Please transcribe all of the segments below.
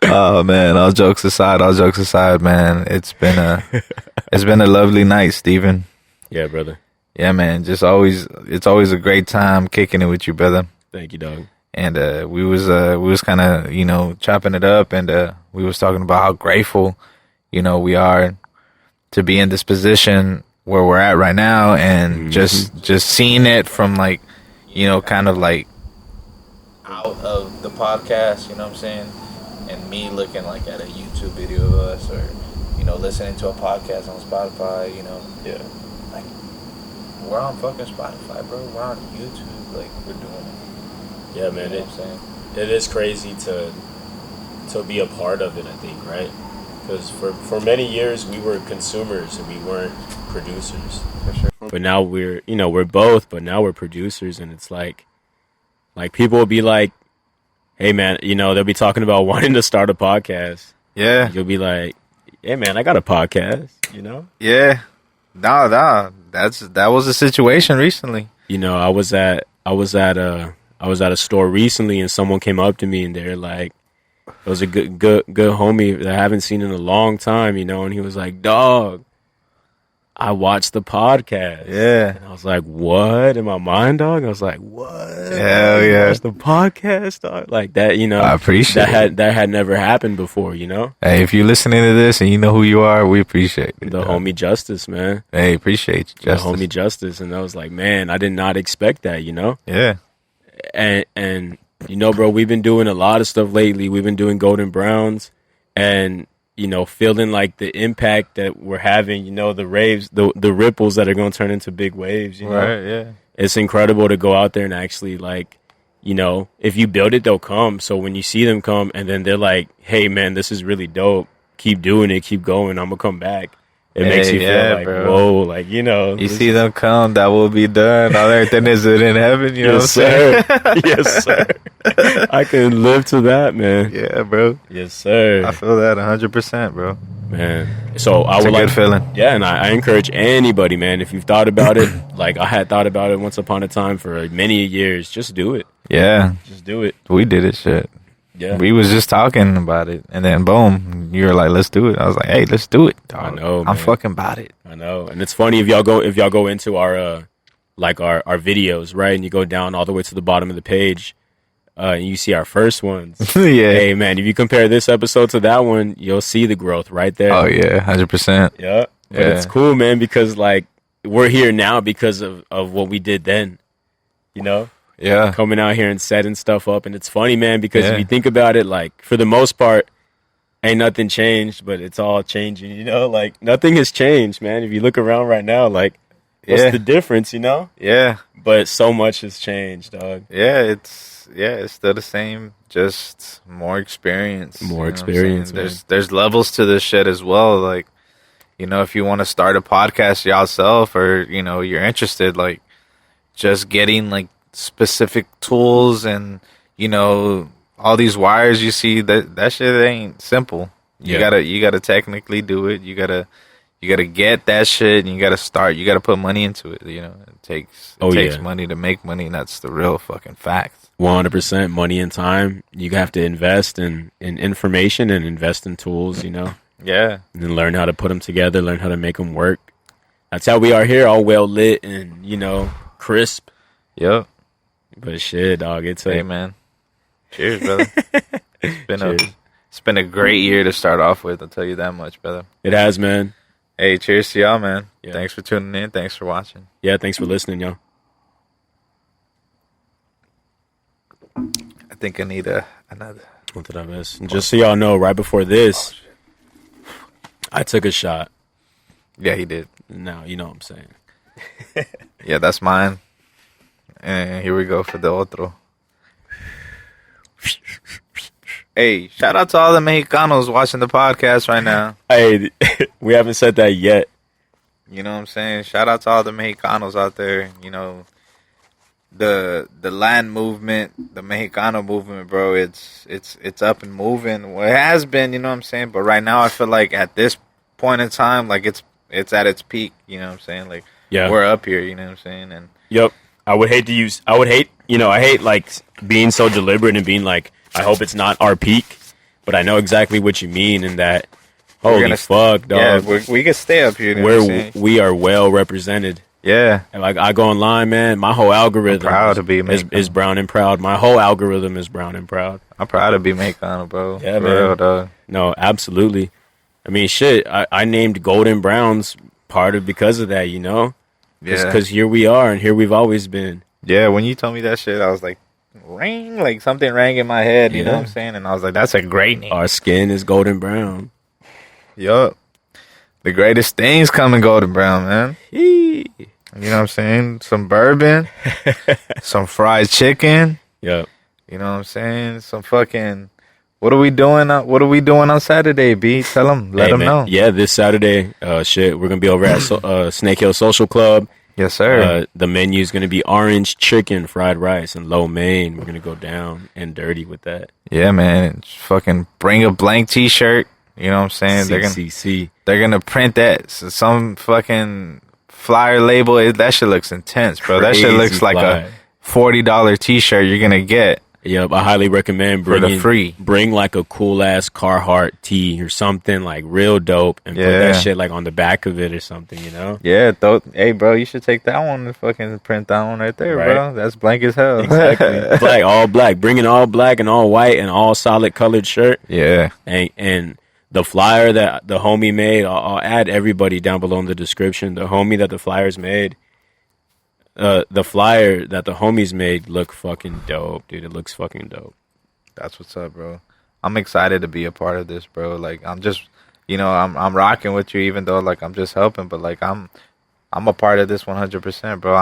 Oh man, all jokes aside, man. It's been a lovely night, Steven. Yeah, brother. Yeah, man. It's always a great time kicking it with you, brother. Thank you, dog. And we was kind of chopping it up, and we was talking about how grateful we are to be in this position where we're at right now, and just seeing it from like kind of like out of the podcast, you know what I'm saying, and me looking like at a YouTube video of us, or listening to a podcast on Spotify, Yeah. like we're on fucking Spotify, bro. We're on YouTube, like we're doing it. Yeah, man. You know what I'm saying? It is crazy to be a part of it, I think, right? Because for many years we were consumers and we weren't producers. For sure. But now we're both, but now we're producers, and it's like people will be like, hey man, they'll be talking about wanting to start a podcast. Yeah. You'll be like, hey man, I got a podcast, Yeah. No, that was a situation recently. I was at a store recently, and someone came up to me, and they're like, it was a good homie that I haven't seen in a long time, and he was like, dog, I watched the podcast. Yeah. And I was like, what? In my mind, dog? I was like, what? Hell yeah. Watched the podcast, dog? Like that, I appreciate that had never happened before, Hey, if you're listening to this and you know who you are, we appreciate it. The homie Justice, man. Hey, appreciate you, Justice. The homie Justice. And I was like, man, I did not expect that, Yeah. And bro, we've been doing a lot of stuff lately. We've been doing Golden Browns, and feeling like the impact that we're having, the raves, the ripples that are going to turn into big waves, Right, yeah. It's incredible to go out there and actually, like, if you build it, they'll come. So when you see them come and then they're like, hey man, this is really dope, keep doing it, keep going, I'm gonna come back. It makes you feel like, bro. Whoa, like, you see them come, that will be done. All everything is in heaven, yes, sir. Yes, sir. I can live to that, man. Yeah, bro. Yes, sir. I feel that 100%, bro. Man. So it's a good feeling. Yeah, and I encourage anybody, man, if you've thought about it, like I had thought about it once upon a time for many years, just do it. Yeah. Just do it. We did it, shit. Yeah. We was just talking about it, and then boom, you were like, let's do it. I was like, hey, let's do it, dog. I know, I'm man. fucking about it. I know. And it's funny if y'all go into our videos, right? And you go down all the way to the bottom of the page, and you see our first ones. Yeah. Hey man, if you compare this episode to that one, you'll see the growth right there. Oh yeah, 100%. Yeah. But Yeah. it's cool, man, because like we're here now because of what we did then. Yeah. Coming out here and setting stuff up. And it's funny, man, because if you think about it, like, for the most part, ain't nothing changed, but it's all changing, Like, nothing has changed, man. If you look around right now, like, what's the difference, Yeah. But so much has changed, dog. Yeah, it's still the same, just more experience. More experience, man. There's levels to this shit as well. Like, if you want to start a podcast yourself, or you're interested, like, just getting like specific tools and all these wires you see, that shit ain't simple. You gotta technically do it. You gotta get that shit, and you gotta start. You gotta put money into it. It takes money to make money, and that's the real fucking fact. 100% money and time. You have to invest in information and invest in tools, Yeah. and then learn how to put them together, learn how to make them work. That's how we are here, all well lit and crisp. Yep. But shit, dog, Hey man, cheers, brother. It's been a great year to start off with. I'll tell you that much, brother. It has, man. Hey, cheers to y'all, man. Yeah. Thanks for tuning in. Thanks for watching. Yeah, thanks for listening, yo. I think I need another. What did I miss? And just so y'all know, right before this, I took a shot. Yeah, he did. Now you know what I'm saying. Yeah, that's mine. And here we go for the otro. Hey, shout out to all the Mexicanos watching the podcast right now. Hey, we haven't said that yet. You know what I'm saying? Shout out to all the Mexicanos out there. The land movement, the Mexicano movement, bro. It's up and moving. Well, it has been, you know what I'm saying. But right now, I feel like at this point in time, like it's at its peak. You know what I'm saying? Like, yeah, we're up here. You know what I'm saying? And yep. I hate like being so deliberate and being like, I hope it's not our peak, but I know exactly what you mean in that. We're Holy gonna fuck, dog! Yeah, we can stay up here. You know what I'm saying? We are well represented. Yeah, And like I go online, man, my whole algorithm proud to be is brown and proud. My whole algorithm is brown and proud. I'm proud to be Macon, bro. Yeah, For man. real, dog. No, absolutely. I mean, shit. I named Golden Browns part of because of that, you know. Yeah, Because here we are, and here we've always been. yeah. When you told me that shit, I was like, ring, like something rang in my head. You know what I'm saying? And I was like, that's a great name. Our skin is golden brown. Yup. The greatest things come in golden brown, man. Yee. You know what I'm saying? Some bourbon, some fried chicken. Yep. You know what I'm saying? Some fucking. What are we doing? What are we doing on Saturday, B? Tell them. Let them know. Yeah, this Saturday, we're gonna be over at Snake Hill Social Club. Yes, sir. The menu is gonna be orange chicken, fried rice, and lo mein. We're gonna go down and dirty with that. Yeah, man. Just fucking bring a blank T-shirt. You know what I'm saying? CCC. They're gonna print that. So some fucking flyer label. That shit looks intense, bro. That shit looks like a $40 T-shirt you're gonna get. Yep, I highly recommend for the free. Bring like a cool ass Carhartt tee or something like real dope, and put that shit like on the back of it or something, you know? Yeah, hey, bro, you should take that one and fucking print that one right there, Right. bro. That's blank as hell. Exactly, black, all black. Bring an all black and all white and all solid colored shirt. Yeah, and the flyer that the homie made, I'll add everybody down below in the description. The homie that the flyers made. The flyer that the homies made look fucking dope, dude. It looks fucking dope. That's what's up, bro. I'm excited to be a part of this, bro. Like I'm just, I'm rocking with you, even though like I'm just helping, but like I'm a part of this 100%, bro.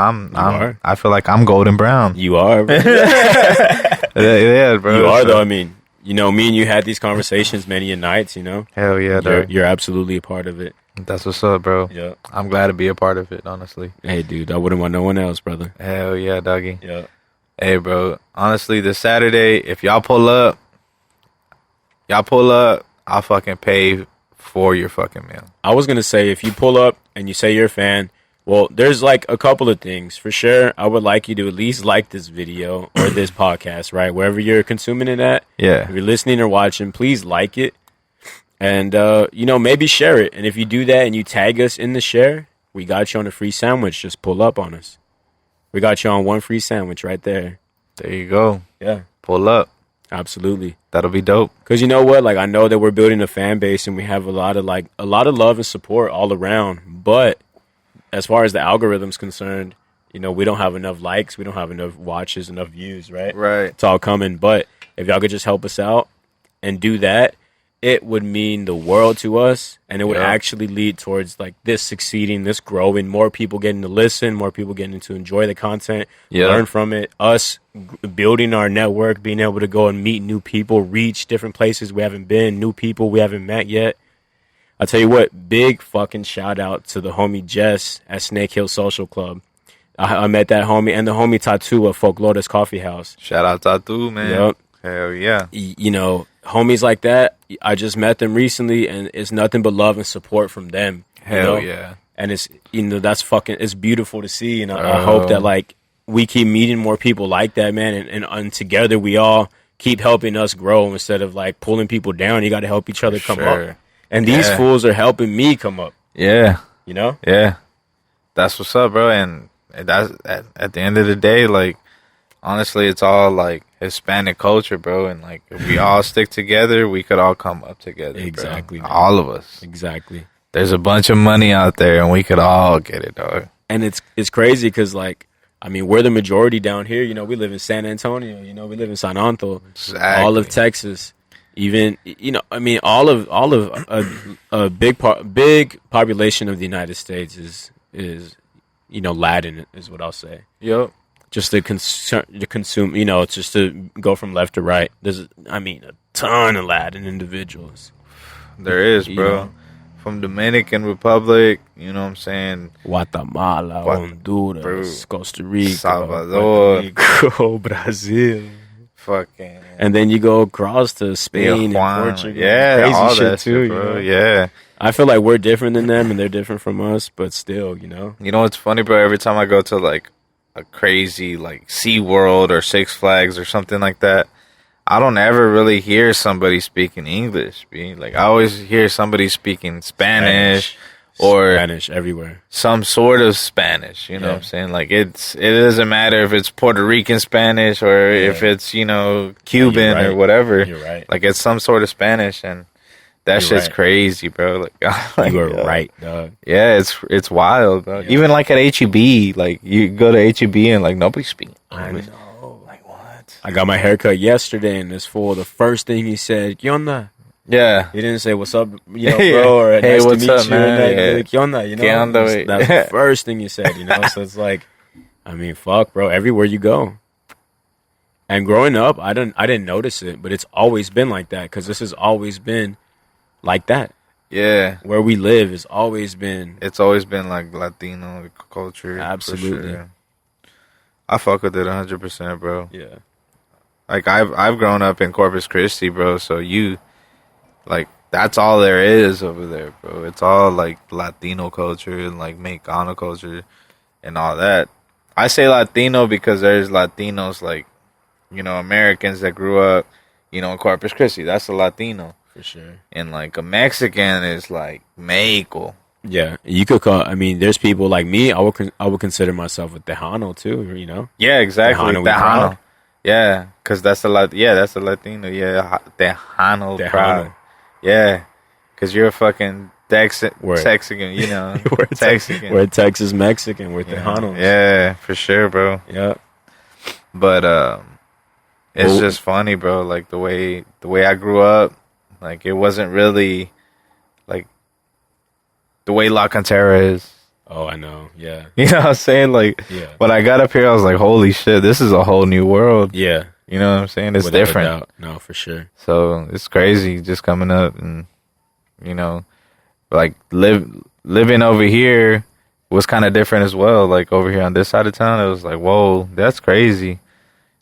I feel like I'm golden brown. You are, bro. Yeah, bro. You are though. I mean, me and you had these conversations many a nights. Hell yeah, dog. You're absolutely a part of it. That's what's up, bro. Yeah. I'm glad to be a part of it, honestly. Hey, dude, I wouldn't want no one else, brother. Hell yeah, doggy. Yeah. Hey, bro. Honestly, this Saturday, if y'all pull up, I'll fucking pay for your fucking meal. I was going to say, if you pull up and you say you're a fan, well, there's like a couple of things. For sure, I would like you to at least like this video or this podcast, right? Wherever you're consuming it at. Yeah. If you're listening or watching, please like it. And, maybe share it. And if you do that and you tag us in the share, we got you on a free sandwich. Just pull up on us. We got you on one free sandwich right there. There you go. Yeah. Pull up. Absolutely. That'll be dope. Because you know what? Like, I know that we're building a fan base and we have a lot of love and support all around. But as far as the algorithm's concerned, we don't have enough likes. We don't have enough watches, enough views, right? Right. It's all coming. But if y'all could just help us out and do that, it would mean the world to us, and it would actually lead towards like this succeeding, this growing, more people getting to listen, more people getting to enjoy the content, learn from it, us building our network, being able to go and meet new people, reach different places we haven't been, new people we haven't met yet. I'll tell you what, big fucking shout out to the homie Jess at Snake Hill Social Club. I met that homie and the homie Tattoo at Folklor's Coffee House. Shout out Tattoo, man. Yep. Hell yeah. Homies like that, I just met them recently, and it's nothing but love and support from them. Hell yeah. And it's, that's fucking, it's beautiful to see. And I hope that, like, we keep meeting more people like that, man. And together we all keep helping us grow instead of, like, pulling people down. You got to help each other come up. And these fools are helping me come up. Yeah. Yeah. That's what's up, bro. And that's at the end of the day, like, honestly, it's all like Hispanic culture, bro. And like, if we all stick together, we could all come up together. Exactly. Bro. All of us. Exactly. There's a bunch of money out there, and we could all get it, dog. And it's crazy because, like, I mean, we're the majority down here. We live in San Antonio. We live in San Antonio. Exactly. All of Texas. Even, all of a big population of the United States is Latin is what I'll say. Yep. Just to consume, just to go from left to right. There's, a ton of Latin individuals. There is, bro. From Dominican Republic, you know what I'm saying? Guatemala, Honduras, bro. Costa Rica, Salvador, Rico, Brazil. Fucking. And then you go across to Spain and Portugal. Yeah, crazy all shit that too, shit, bro. Yeah. I feel like we're different than them and they're different from us, but still, You know what's funny, bro? Every time I go to like a crazy like SeaWorld or Six Flags or something like that, I don't ever really hear somebody speaking English. Like I always hear somebody speaking Spanish or Spanish everywhere. some sort of Spanish. You know what I'm saying? Like it doesn't matter if it's Puerto Rican Spanish or if it's Cuban right. or whatever. You're right. Like it's some sort of Spanish, and that You're shit's right. crazy, bro. Like You are right, dog. Yeah, it's wild, dog. Yeah. Even like at HEB, like you go to HEB and like nobody's speaking I English. know. Like what? I got my haircut yesterday, and this fool, the first thing he said, "¿Qué onda?" Yeah. He didn't say "What's up, bro," or Hey, "Nice what's to meet up, you." man? And Yeah. like, "¿Qué onda?" ¿Qué onda, That's güey? the first thing you said, So it's like, I mean, fuck, bro. Everywhere you go, and growing up, I didn't notice it, but it's always been like that because this has always been like that. Yeah. Where we live has always been. It's always been like Latino culture. for Absolutely. sure. I fuck with it 100%, bro. Yeah. Like I've grown up in Corpus Christi, bro. So like that's all there is over there, bro. It's all like Latino culture and like Mexicano culture and all that. I say Latino because there's Latinos like Americans that grew up in Corpus Christi. That's a Latino. For sure. And like a Mexican is like Mexico. Yeah, you could call. I mean, there's people like me. I would consider myself a Tejano too. Yeah, exactly. Tejano, we proud. Tejano. Yeah, because that's a Latino. Yeah, Tejano. Tejano. Proud. Yeah, because you're a fucking Texican. Word. We're Texican. We're Texas Mexican. We're Tejanos. Yeah, for sure, bro. Yeah. But it's Well- just funny, bro. Like the way I grew up, like it wasn't really like the way La Cantera is. Oh, I know. Yeah. You know what I'm saying? Like Yeah. when I got up here, I was like, holy shit, this is a whole new world. Yeah. You know what I'm saying? It's Without a different. doubt. No, for sure. So it's crazy just coming up and like living over here was kind of different as well. Like over here on this side of town, it was like, whoa, that's crazy.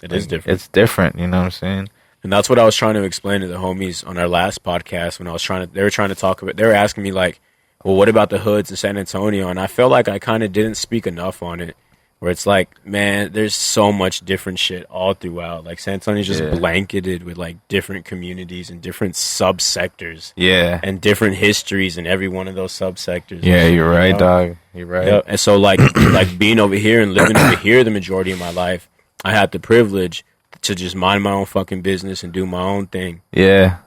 It is different. It's different. You know what I'm saying? And that's what I was trying to explain to the homies on our last podcast when they were trying to talk about, they were asking me like, well, what about the hoods in San Antonio? And I felt like I kind of didn't speak enough on it, where it's like, man, there's so much different shit all throughout. Like San Antonio's just blanketed with like different communities and different subsectors. Yeah. And different histories in every one of those subsectors. Yeah, you're right, dog. You're right. Yep. And so like like being over here and living over here the majority of my life, I had the privilege to just mind my own fucking business and do my own thing. Yeah.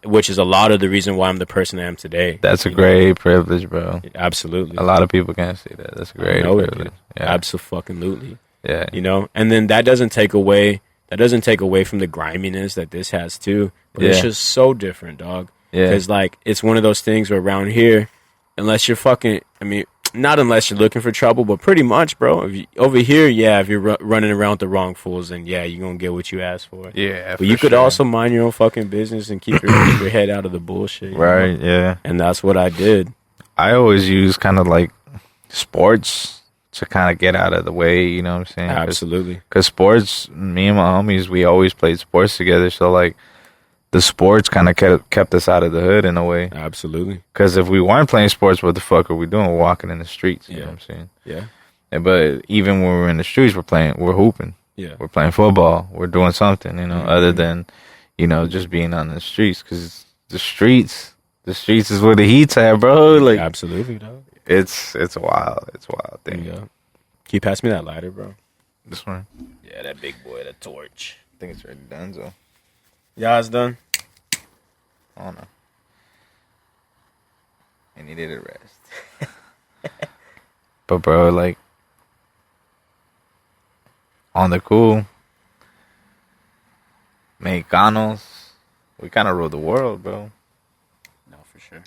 Which is a lot of the reason why I'm the person I am today. That's a great privilege, bro. Absolutely. A lot of people can't say that. That's a great privilege. Yeah. Absolutely. Yeah. And then that doesn't take away from the griminess that this has too. But it's just so different, dog. Yeah. Because like it's one of those things where around here, unless you're fucking, I mean, not unless you're looking for trouble, but pretty much, bro. Over here, if you're running around with the wrong fools, then you're gonna get what you asked for. Yeah, but you could also mind your own fucking business and keep your head out of the bullshit. Right. Yeah. And that's what I did. I always use kind of like sports to kind of get out of the way. You know what I'm saying? Absolutely. Because sports, me and my homies, we always played sports together. So like, the sports kind of kept us out of the hood in a way. Absolutely. Because if we weren't playing sports, what the fuck are we doing? We're walking in the streets. You know what I'm saying? Yeah. But even when we're in the streets, we're hooping. Yeah. We're playing football. We're doing something, other than, just being on the streets. Because the streets is where the heat's at, bro. Like, absolutely, dog. It's wild. It's a wild thing. Yeah. Can you pass me that lighter, bro? This one? Yeah, that big boy, the torch. I think it's already done, so. Yeah, it's done. I don't know. I needed a rest. But bro, like, on the cool, Mexicanos, we kind of rule the world, bro. No, for sure.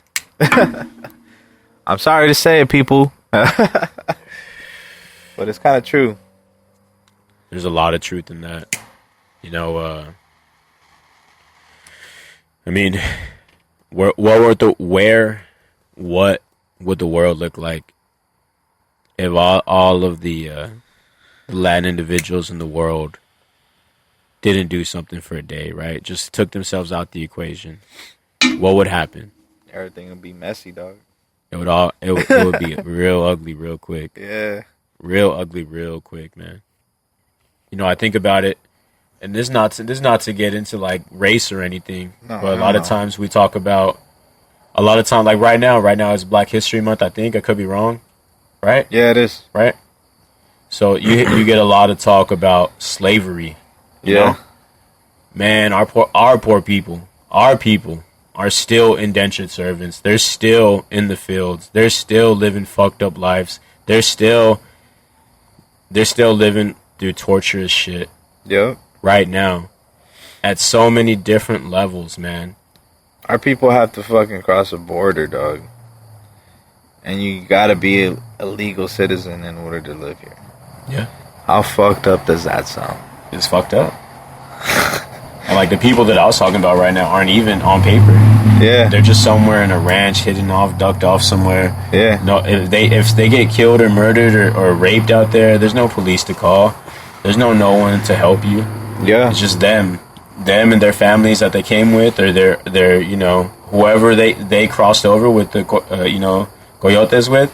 I'm sorry to say it, people. But it's kind of true. There's a lot of truth in that. I mean, what would the world look like if all of the Latin individuals in the world didn't do something for a day, right? Just took themselves out the equation. What would happen? Everything would be messy, dog. It would be real ugly real quick. Yeah. Real ugly real quick, man. I think about it. and this not to get into like race or anything, but a lot of No. times we talk about a lot of time like right now is Black History Month. I think I could be wrong, right? Yeah, it is. Right. So you get a lot of talk about slavery. You Yeah. know? Man, our poor people are still indentured servants. They're still in the fields. They're still living fucked up lives. They're still living through torturous shit Yep. right now at so many different levels, man. Our people have to fucking cross the border, dog. And you gotta be a legal citizen in order to live here. Yeah. How fucked up does that sound? It's fucked up. And like the people that I was talking about right now aren't even on paper. Yeah. They're just somewhere in a ranch, hidden off, ducked off somewhere. Yeah. No, if they get killed or murdered or raped out there, there's no police to call. There's no one to help you. Yeah. It's just them and their families that they came with, or their you know, whoever they crossed over with the coyotes with.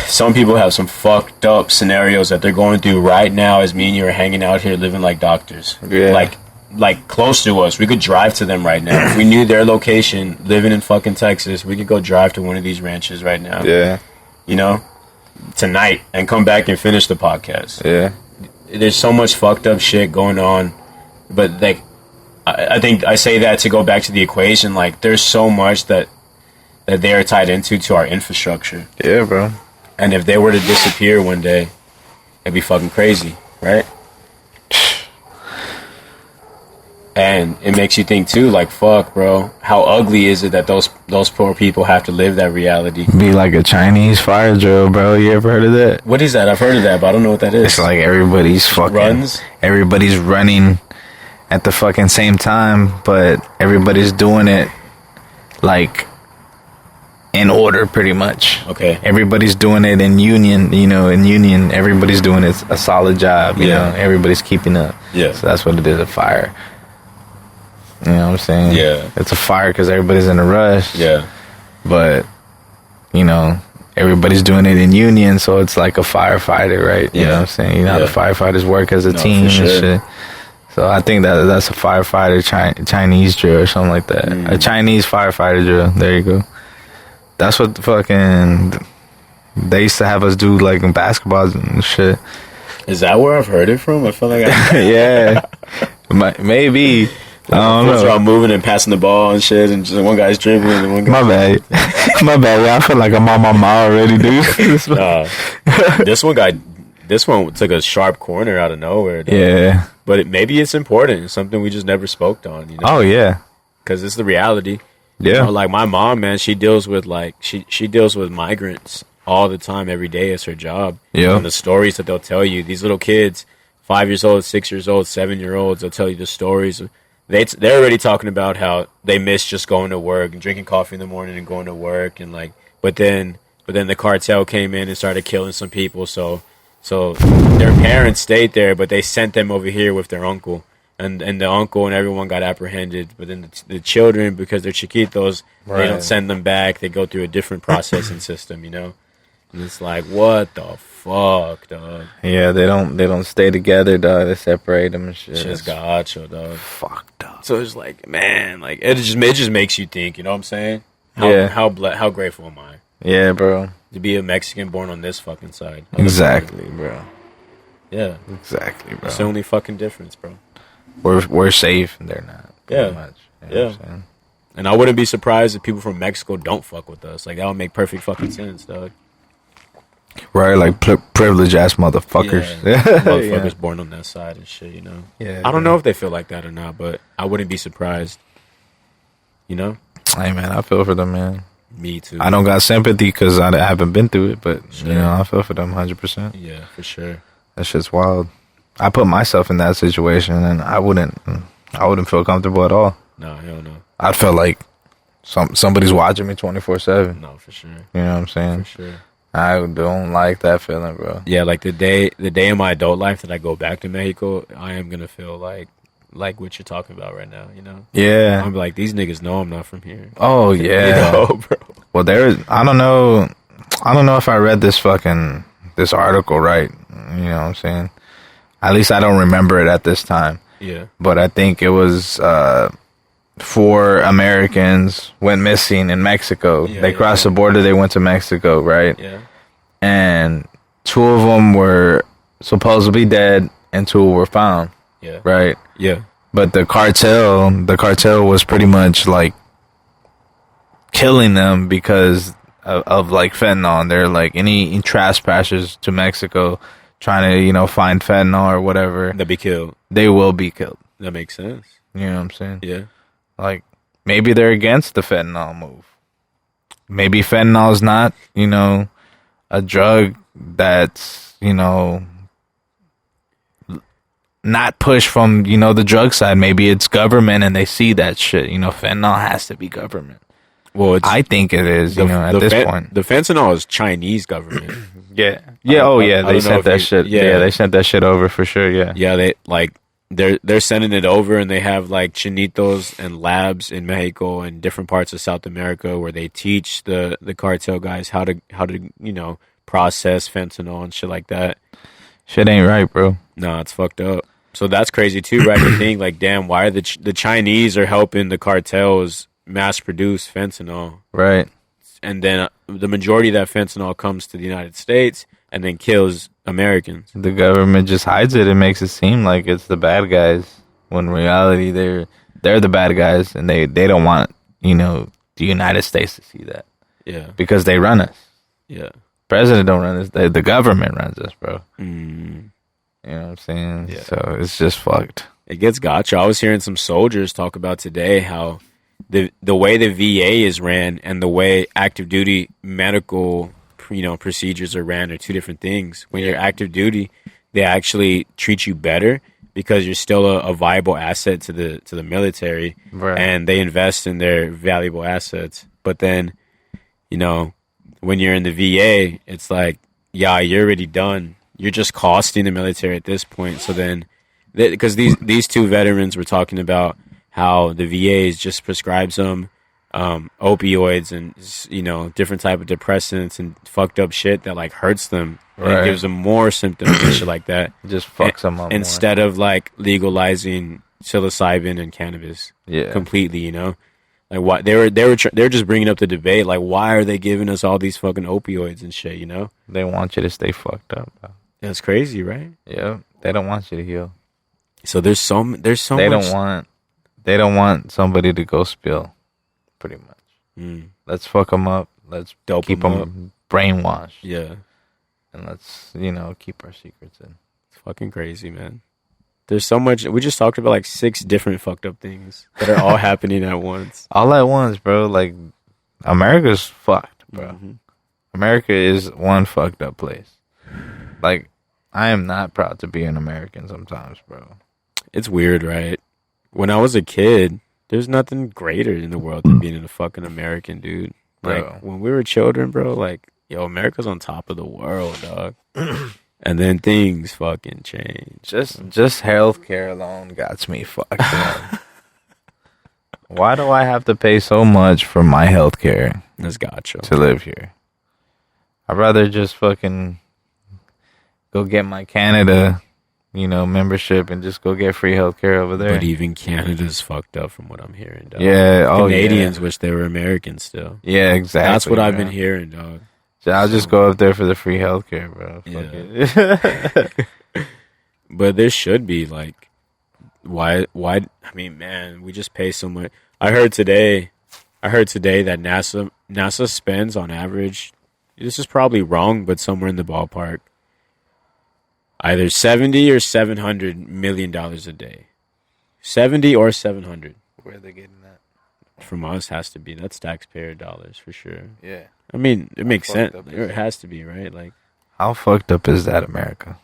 Some people have some fucked up scenarios that they're going through right now as me and you are hanging out here living like doctors. Yeah. Like close to us. We could drive to them right now. If we knew their location, living in fucking Texas, we could go drive to one of these ranches right now. Yeah. You know? Tonight and come back and finish the podcast. Yeah. There's so much fucked up shit going on. But like I think I say that to go back to the equation, like there's so much that they are tied into our infrastructure. Yeah, bro. And if they were to disappear one day, it'd be fucking crazy, right? And it makes you think too, like, fuck, bro, how ugly is it that those poor people have to live that reality? Be like a Chinese fire drill, bro. You ever heard of that? What is that? I've heard of that, but I don't know what that is. It's like everybody's running at the fucking same time, but everybody's doing it like in order, pretty much. Okay. Everybody's doing it in union, everybody's doing it a solid job, you know, everybody's keeping up. Yeah. So that's what it is, a fire. You know what I'm saying? Yeah. It's a fire because everybody's in a rush. Yeah. But, you know, everybody's doing it in union, so it's like a firefighter, right? You know what I'm saying? You know how the firefighters work as a team and shit. So I think that's a firefighter Chinese drill or something like that. A Chinese firefighter drill. There you go. That's what they used to have us do, like in basketballs and shit. Is that where I've heard it from? I feel like yeah, maybe. I don't know. They're all moving and passing the ball and shit, and just one guy's dribbling and one guy. My bad. I feel like I'm on my mouth already, dude. This one took a sharp corner out of nowhere. Though. Yeah, but maybe it's important. It's something we just never spoke on. You know? Oh yeah, because it's the reality. Yeah, you know, like my mom, man, she deals with she deals with migrants all the time, every day. It's her job. Yeah, and the stories that they'll tell you, these little kids, 5 years old, 6 years old, 7-year-olds, they'll tell you the stories. They're already talking about how they miss just going to work and drinking coffee in the morning and going to work and like, but then the cartel came in and started killing some people. So their parents stayed there, but they sent them over here with their uncle. And the uncle and everyone got apprehended, but then the children, because they're chiquitos, they don't send them back. They go through a different processing system, you know. And it's like, what the fuck, dog? Yeah, they don't stay together, dog. They separate them and shit. Shit's gacho, dog. Fucked up. So it's like, man, like it just makes you think. You know what I'm saying? How grateful am I? Yeah, bro. To be a Mexican born on this fucking side. Exactly, bro. Yeah, exactly, bro. It's the only fucking difference, bro. We're safe and they're not. Yeah, much. You know what I'm saying? And I wouldn't be surprised if people from Mexico don't fuck with us. Like that would make perfect fucking sense, dog. Right, like privileged ass motherfuckers. Yeah, motherfuckers born on that side and shit, you know. Yeah, I don't know if they feel like that or not, but I wouldn't be surprised. You know. Hey man, I feel for them, man. Me too. I don't got sympathy because I haven't been through it, but you know, I feel for them 100%. Yeah, for sure. That shit's wild. I put myself in that situation, and I wouldn't feel comfortable at all. No, hell no. I'd feel like somebody's watching me 24/7. No, for sure. You know what I'm saying? For sure. I don't like that feeling, bro. Yeah, like the day in my adult life that I go back to Mexico, I am gonna feel like what you're talking about right now. You know? Yeah. I'm like, these niggas know I'm not from here. Oh yeah, you know, bro. Well, I don't know if I read this article right. You know what I'm saying? At least I don't remember it at this time. Yeah. But I think it was 4 Americans went missing in Mexico. Yeah, They crossed the border. They went to Mexico, right? Yeah. And 2 of them were supposedly dead, and 2 were found. Yeah. Right. Yeah. But the cartel was pretty much like killing them because of like fentanyl. And they're like any trespassers to Mexico trying to, you know, find fentanyl or whatever, They'll be killed. they will be killed. That makes sense. You know what I'm saying? Yeah. Like, maybe they're against the fentanyl move. Maybe fentanyl is not, you know, a drug that's, you know, not pushed from, you know, the drug side. Maybe it's government and they see that shit. You know, fentanyl has to be government. Well, I think it is, you know, at this point. The fentanyl is Chinese government. Yeah. Yeah, oh yeah, they sent that shit. Yeah. Yeah, they sent that shit over for sure, yeah. Yeah, they like they're sending it over, and they have like chinitos and labs in Mexico and different parts of South America where they teach the cartel guys how to you know, process fentanyl and shit like that. Shit ain't right, bro. No, it's fucked up. So that's crazy too, right? To think like, damn, why are the Chinese are helping the cartels mass produce fentanyl, Right. and then the majority of that fentanyl comes to the United States and then kills Americans. The government just hides it and makes it seem like it's the bad guys, when in reality they're the bad guys, and they don't want, you know, the United States to see that, Yeah, because they run us. yeah, President don't run us. The government runs us, bro. mm. You know what I'm saying? Yeah. So it's just fucked. It gets gotcha. I was hearing some soldiers talk about today how the way the VA is ran and the way active duty medical, you know, procedures are ran are two different things. When you're active duty, they actually treat you better because you're still a viable asset to the military, Right. and they invest in their valuable assets. But then, you know, when you're in the VA, it's like, yeah, you're already done. You're just costing the military at this point. So then, because these 2 veterans were talking about how the VA just prescribes them opioids and, you know, different type of depressants and fucked up shit that like hurts them, and it gives them more symptoms and shit like that. Just fucks them up instead of like legalizing psilocybin and cannabis. Yeah. Completely, you know. Like, why they're just bringing up the debate, like, why are they giving us all these fucking opioids and shit, you know? They want you to stay fucked up, bro. That's crazy, right? Yeah. They don't want you to heal. So there's so They much. they don't want somebody to go spill, pretty much. Mm, Let's fuck them up. Let's Dope keep 'em them brainwashed. yeah, And let's, you know, keep our secrets in. it's fucking crazy, man. There's so much. We just talked about like 6 different fucked up things that are all happening at once. All at once, bro. Like, America's fucked, bro. Mhm. America is one fucked up place. Like, I am not proud to be an American sometimes, bro. It's weird, right? When I was a kid, there's nothing greater in the world than being a fucking American, dude. Like, Bro. when we were children, bro, like, yo, America's on top of the world, dog. And then things fucking change. Just healthcare alone got me fucked up. Why do I have to pay so much for my healthcare That's gotcha. to live here? I'd rather just fucking go get my Canada, you know, membership and just go get free healthcare over there. But even Canada's fucked up from what I'm hearing, dog. Yeah, Canadians wish they were Americans still. Yeah, exactly. That's what I've bro. been hearing, dog. So I'll just go up there for the free healthcare, bro. Fuck it. But there should be, like, why? I mean, man, we just pay so much. I heard today that NASA spends on average, this is probably wrong, but somewhere in the ballpark, either 70 or 700 million dollars a day. 70 or 700 Where are they getting that? from us has to be. That's taxpayer dollars for sure. Yeah. I mean, it makes fucked sense. up is It it? has to be, right? Like, How fucked up is that, America?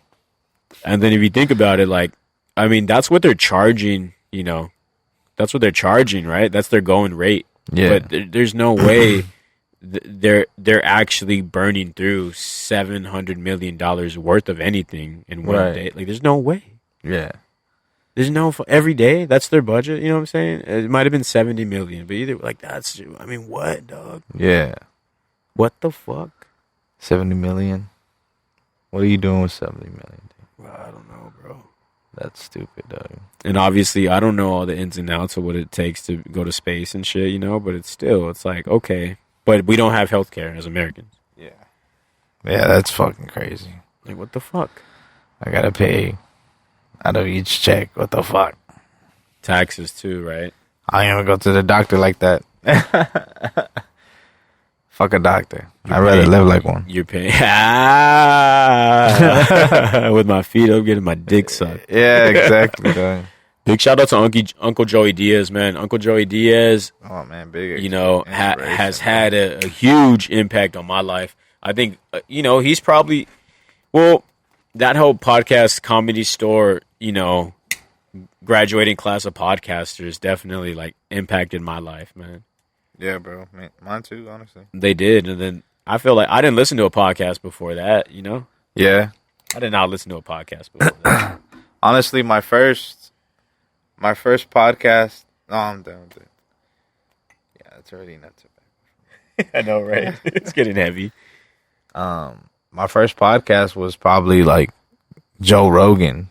and then if you think about it, like, I mean, that's what they're charging, you know. That's what they're charging, right? That's their going rate. Yeah. But there's no way they're actually burning through $700 million worth of anything in one Right. day. Like, there's no way. Yeah. There's no every day. That's their budget. You know what I'm saying? It might have been 70 million, but either like that's. I mean, what, dog? Yeah. What the fuck? 70 million. What are you doing with 70 million? I don't know, bro. That's stupid, dog. And obviously, I don't know all the ins and outs of what it takes to go to space and shit, but it's like, okay. But we don't have healthcare as Americans. Yeah. Yeah, that's fucking crazy. Like, what the fuck? I gotta pay out of each check. What the fuck? Taxes, too, right? I don't even go to the doctor like that. Fuck a doctor. I'd rather live like one. You're paying. With my feet up, getting my dick sucked. Yeah, exactly, dog. Big shout out to Uncle Joey Diaz, man. Uncle Joey Diaz, oh man, big. Has had a huge impact on my life. I think, he's probably, that whole podcast comedy store, graduating class of podcasters definitely like impacted my life, man. Yeah, bro. Mine too, honestly. They did, and then I feel like I didn't listen to a podcast before that. Yeah, I did not listen to a podcast before that. Honestly, my first podcast. No, I'm done with it. Yeah, it's already not too bad. I know, right? It's getting heavy. My first podcast was probably like Joe Rogan.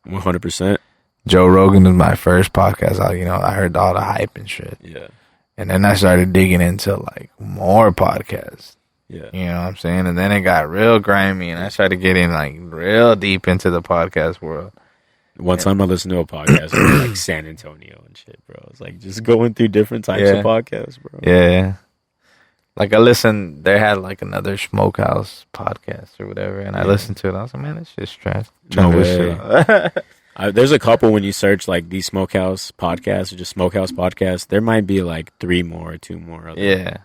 100%. Joe Rogan was my first podcast. I heard all the hype and shit. Yeah. And then I started digging into like more podcasts. Yeah. You know what I'm saying? And then it got real grimy and I started getting like real deep into the podcast world. One time I listened to a podcast in like San Antonio and shit, bro. It's like just going through different types of podcasts, bro. Yeah. Like I listened, they had like another Smokehouse podcast or whatever, and I listened to it. I was like, man, this shit's trash. No way. There's a couple when you search like these Smokehouse podcasts or just Smokehouse podcasts. There might be like 3 more or 2 more. Yeah.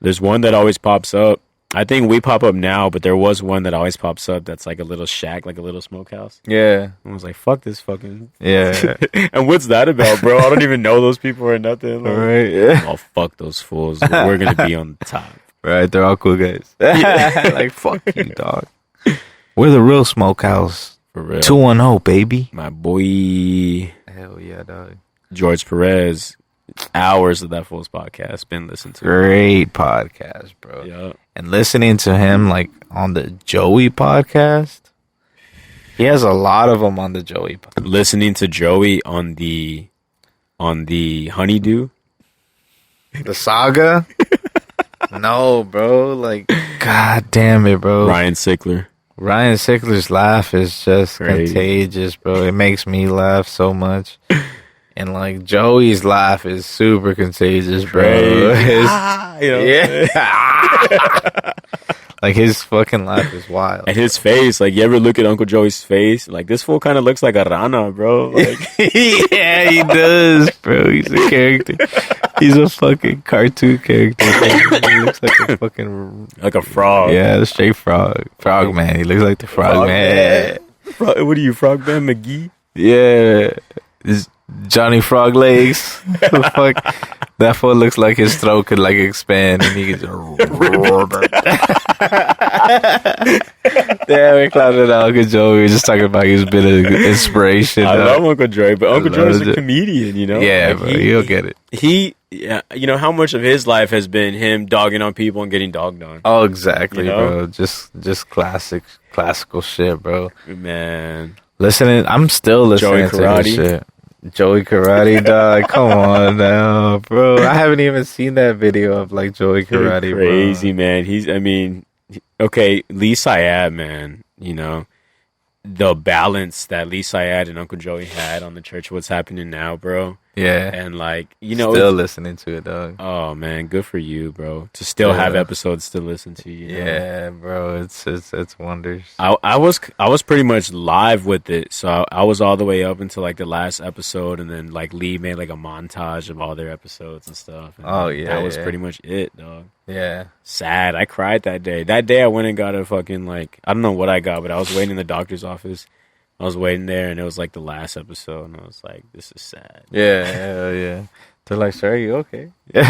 There's one that always pops up. I think we pop up now, but there was one that always pops up that's like a little shack, like a little smokehouse. Yeah. I was like, fuck this fucking. Yeah. And what's that about, bro? I don't even know those people or nothing. Like, right. Yeah. Oh, fuck those fools. We're going to be on the top. Right. They're all cool guys. Like, fuck you, dog. We're the real Smokehouse. For real. 210, baby. My boy. Hell yeah, dog. George Perez. Hours of that fool's podcast. Been listened to. Great podcast, bro. Yeah. And listening to him like on the Joey podcast. He has a lot of them on the Joey podcast. Listening to Joey on the Honeydew. The saga? No, bro. Like, god damn it, bro. Ryan Sickler's laugh is just crazy. Contagious, bro. It makes me laugh so much. And like Joey's laugh is super contagious, bro. Like his fucking laugh is wild. And his face, like you ever look at Uncle Joey's face? Like this fool kind of looks like a rana, bro. Like, yeah, he does, bro. He's a character. He's a fucking cartoon character. He looks like a fucking a frog. Yeah, the straight frog. Frog man. He looks like the frog man. What are you, Frogman McGee? Yeah. This Johnny Frog legs. The fuck? That fool looks like his throat could like expand and he could just Damn, we clowned out Uncle Joey. We were just talking about his bit of inspiration. I love Uncle Joey, but Uncle Joey's a comedian, Yeah, like bro, he'll get it. How much of his life has been him dogging on people and getting dogged on? Oh, exactly, bro. Just classical shit, bro. Man. I'm still listening to this shit. Joey Karate, dog. Come on now, bro. I haven't even seen that video of like Joey Karate, crazy, bro. Man. Okay, Lee Syed, man. The balance that Lee Syed and Uncle Joey had on the church, what's happening now, bro. Yeah. And like, still listening to it, dog. Oh man, good for you, bro. To still have episodes to listen to, Yeah, bro. It's wonders. I was pretty much live with it, so I was all the way up until like the last episode, and then like Lee made like a montage of all their episodes and stuff. And that was pretty much it, dog. Yeah. Sad. I cried that day. That day I went and got a fucking like, I don't know what I got, but I was waiting in the doctor's office. I was waiting there, and it was like the last episode, and I was like, "This is sad." Yeah. They're like, "Sir, are you okay?" Right.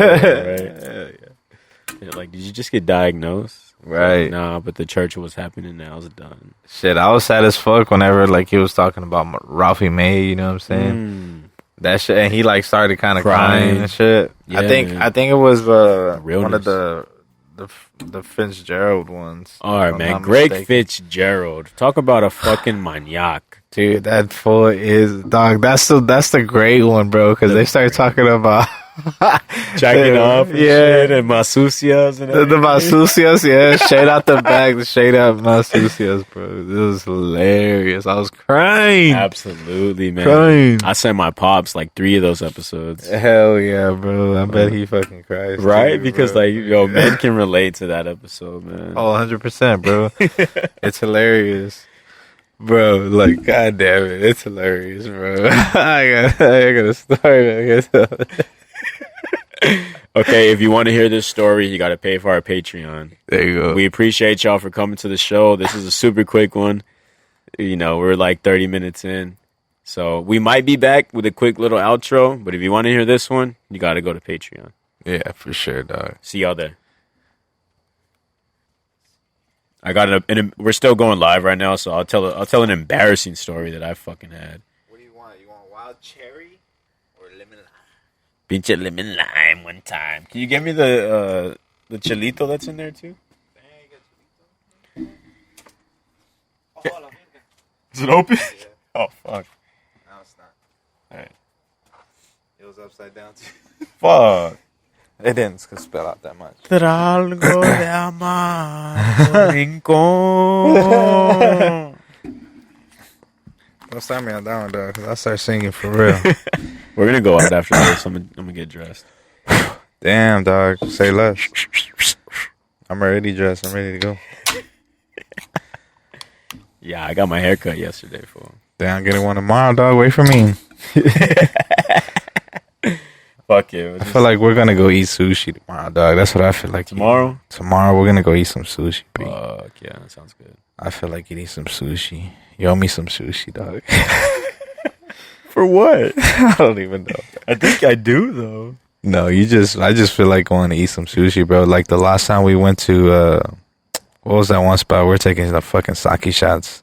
They're like, "Did you just get diagnosed?" Right. Like, nah, but the church was happening now. It's done. Shit, I was sad as fuck whenever like he was talking about Ralphie May. You know what I'm saying? That shit, and he like started kind of crying and shit. Yeah, I think it was one of the the Fitzgerald ones. All right, if I'm man. not Greg mistaken. Fitzgerald. Talk about a fucking maniac. Dude, that fool is dog. That's the great one, bro. Because they started talking about Jacking off and shit and masucias and the everything. masucias, yeah, shade out the back, the shade out masucias, bro. This was hilarious. I was crying, Absolutely, man. crying. I sent my pops like 3 of those episodes. Hell yeah, bro. I bet he fucking cries, Right? too, Because, bro. like, yo, men can relate to that episode, man. Oh, 100%, bro. It's hilarious. Bro, like, god damn it. It's hilarious, bro. I got a story. I guess. Okay, if you want to hear this story, you got to pay for our Patreon. There you go. We appreciate y'all for coming to the show. This is a super quick one. You know, we're like 30 minutes in. So we might be back with a quick little outro, but if you want to hear this one, you got to go to Patreon. Yeah, for sure, dog. See y'all there. I got and we're still going live right now, so I'll tell an embarrassing story that I fucking had. What do you want? You want wild cherry or lemon lime? Pinche lemon lime one time. Can you get me the chilito that's in there too? Is it open? Yeah. Oh fuck! No, it's not. Alright. It was upside down, too. Fuck! It didn't spell out that much. Tralgo de amar rincón. Don't start me on that one, dog, because I'll start singing for real. We're gonna go out after this. I'm gonna get dressed. Damn, dog. Say less. I'm already dressed. I'm ready to go. Yeah, I got my haircut yesterday, fool. Damn, I'm getting one tomorrow, dog. Wait for me. Fuck it. I feel like we're gonna go eat sushi tomorrow, dog. That's what I feel like. Tomorrow? Tomorrow we're gonna go eat some sushi. B. Fuck yeah, that sounds good. I feel like eating some sushi. You owe me some sushi, dog. For what? I don't even know. I think I do though. No, I just feel like going to eat some sushi, bro. Like the last time we went to, what was that one spot? We're taking the fucking sake shots.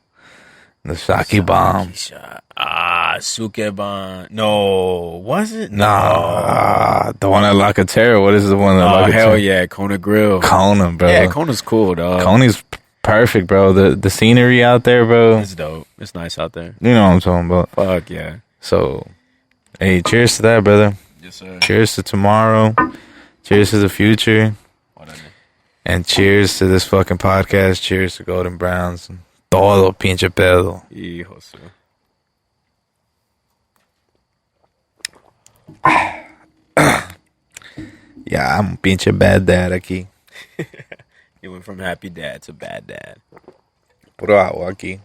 The sake bomb. Sukeban. No, was it? Nah, the one at Locatera. What is the one at Oh, Locatera? hell yeah, Kona Grill. Kona, bro. Yeah, Kona's cool, dog. Kona's perfect, bro. The scenery out there, bro. It's dope. It's nice out there. You know what I'm talking about. Fuck yeah. So, hey, cheers to that, brother. Yes, sir. Cheers to tomorrow. Cheers to the future. Whatever. And cheers to this fucking podcast. Cheers to Golden Browns. Todo pinche pedo. Hijo su. Yeah, I'm pinche bad dad aquí. You went from happy dad to bad dad. Puro agua aquí.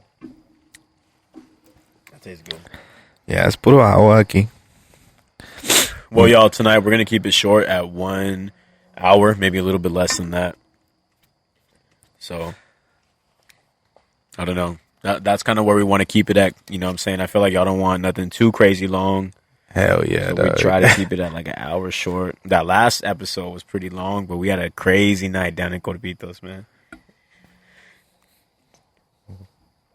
That tastes good. Yeah, it's puro agua aquí. Well, y'all, tonight we're going to keep it short at 1 hour, maybe a little bit less than that. So, I don't know. That's kind of where we want to keep it at. You know what I'm saying? I feel like y'all don't want nothing too crazy long. Hell yeah, So dog. we try to keep it at like an hour short. That last episode was pretty long, but we had a crazy night down in Corpitos, man.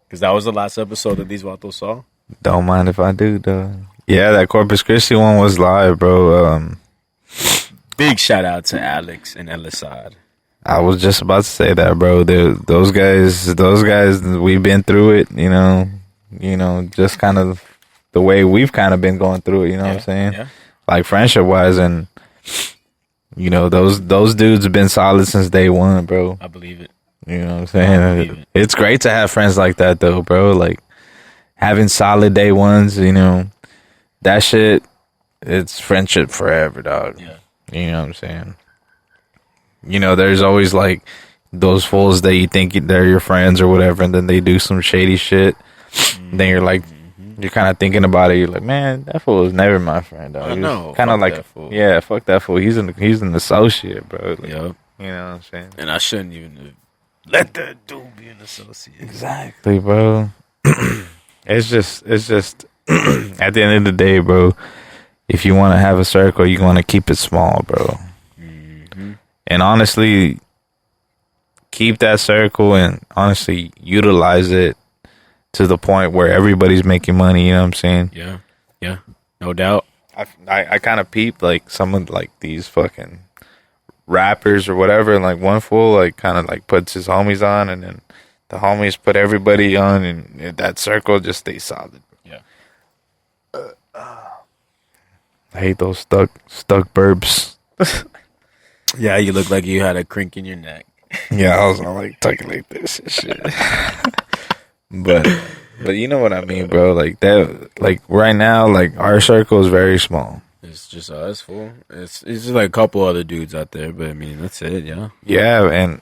Because that was the last episode that these vatos saw. Don't mind if I do, dog. Yeah, that Corpus Christi one was live, bro. Big shout out to Alex and Elisad. I was just about to say that, bro. Those guys, we've been through it, you know, just kind of the way we've kind of been going through it, you know what I'm saying? Yeah. Like friendship wise, and you know, those dudes have been solid since day one, bro. I believe it. You know what I'm I saying? believe it. It's great to have friends like that, though, bro. Like having solid day ones, you know, that shit. It's friendship forever, dog. Yeah. You know what I'm saying? You know, there's always like those fools that you think they're your friends or whatever, and then they do some shady shit. Then you're like, you're kind of thinking about it. You're like, man, that fool was never my friend, dog. I know. Kind of Fuck like, that fool. yeah, fuck that fool. He's an associate, bro. Like, Yep. you know what I'm saying? And I shouldn't even let that dude be an associate. Exactly, bro. It's just at the end of the day, bro. If you want to have a circle, you want to keep it small, bro. Mm-hmm. And honestly, keep that circle and honestly utilize it to the point where everybody's making money. You know what I'm saying? Yeah. Yeah. No doubt. I kind of peeped like some of like these fucking rappers or whatever, and like one fool like kind of like puts his homies on, and then the homies put everybody on, and that circle just stays solid. Yeah. I hate those stuck burps. Yeah, you look like you had a crink in your neck. Yeah, I was all like tucking like this and shit. but you know what I mean, bro. Like that, like right now, like our circle is very small. It's just us, fool. It's just like a couple other dudes out there, but I mean that's it. Yeah. Yeah, and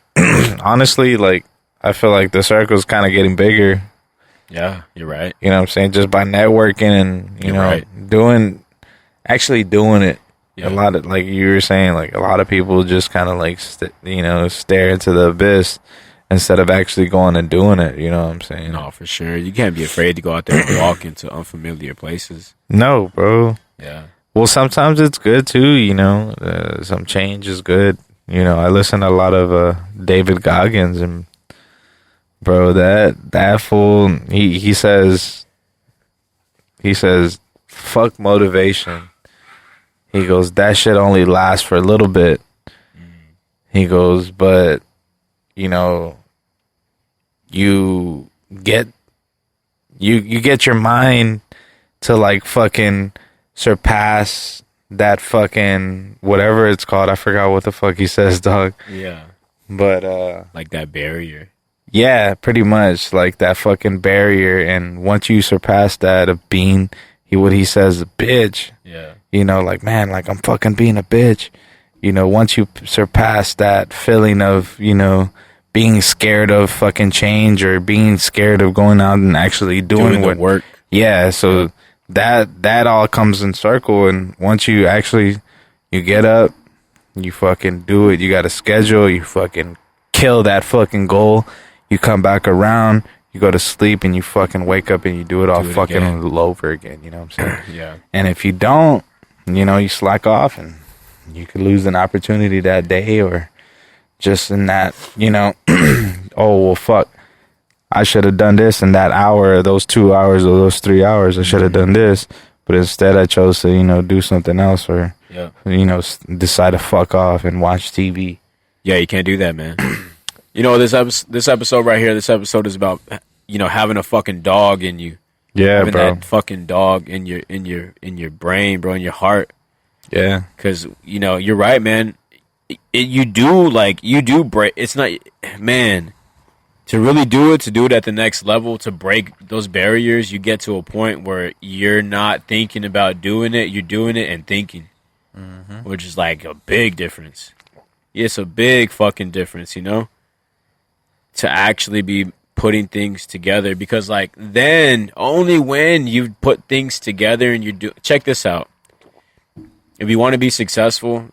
honestly, like I feel like the circle's kind of getting bigger. Yeah, you're right. You know what I'm saying? Just by networking and you You're know right. doing it. Yeah. A lot of, like you were saying, like a lot of people just kind of like stare into the abyss instead of actually going and doing it. You know what I'm saying? No, for sure. You can't be afraid to go out there and walk into unfamiliar places. No, bro. Yeah. Well, sometimes it's good too. You know, some change is good. You know, I listen to a lot of David Goggins, and bro, that fool, he says fuck motivation. He goes, that shit only lasts for a little bit. He goes, but you know, you get your mind to like fucking surpass that fucking whatever it's called. I forgot what the fuck he says, dog. Yeah. But Like that barrier. yeah, pretty much like that fucking barrier. And once you surpass that of being what he says, a bitch. Yeah. You know, like, man, like I'm fucking being a bitch. You know, once you surpass that feeling of, you know, being scared of fucking change or being scared of going out and actually doing the what work. Yeah, so that all comes in circle, and once you actually you get up, you fucking do it. You got a schedule, you fucking kill that fucking goal. You come back around, you go to sleep, and you fucking wake up and you do it all fucking all over again. You know what I'm saying? Yeah. And if you don't, you know, you slack off and you could lose an opportunity that day, or just in that, you know, oh, well, fuck, I should have done this in that hour, or those 2 hours, or those 3 hours. I should have done this, but instead I chose to, you know, do something else, or, you know, decide to fuck off and watch TV. Yeah, you can't do that, man. You know, this episode right here, this episode is about, you know, having a fucking dog in you. Yeah, having bro. that fucking dog in your brain, bro, in your heart. Yeah. Because, you know, you're right, man. You do break. It's not, man, to really do it, to do it at the next level, to break those barriers, you get to a point where you're not thinking about doing it, you're doing it and thinking, which is like a big difference. It's a big fucking difference, you know, to actually be putting things together, because like then only when you put things together and you do, check this out. If you want to be successful,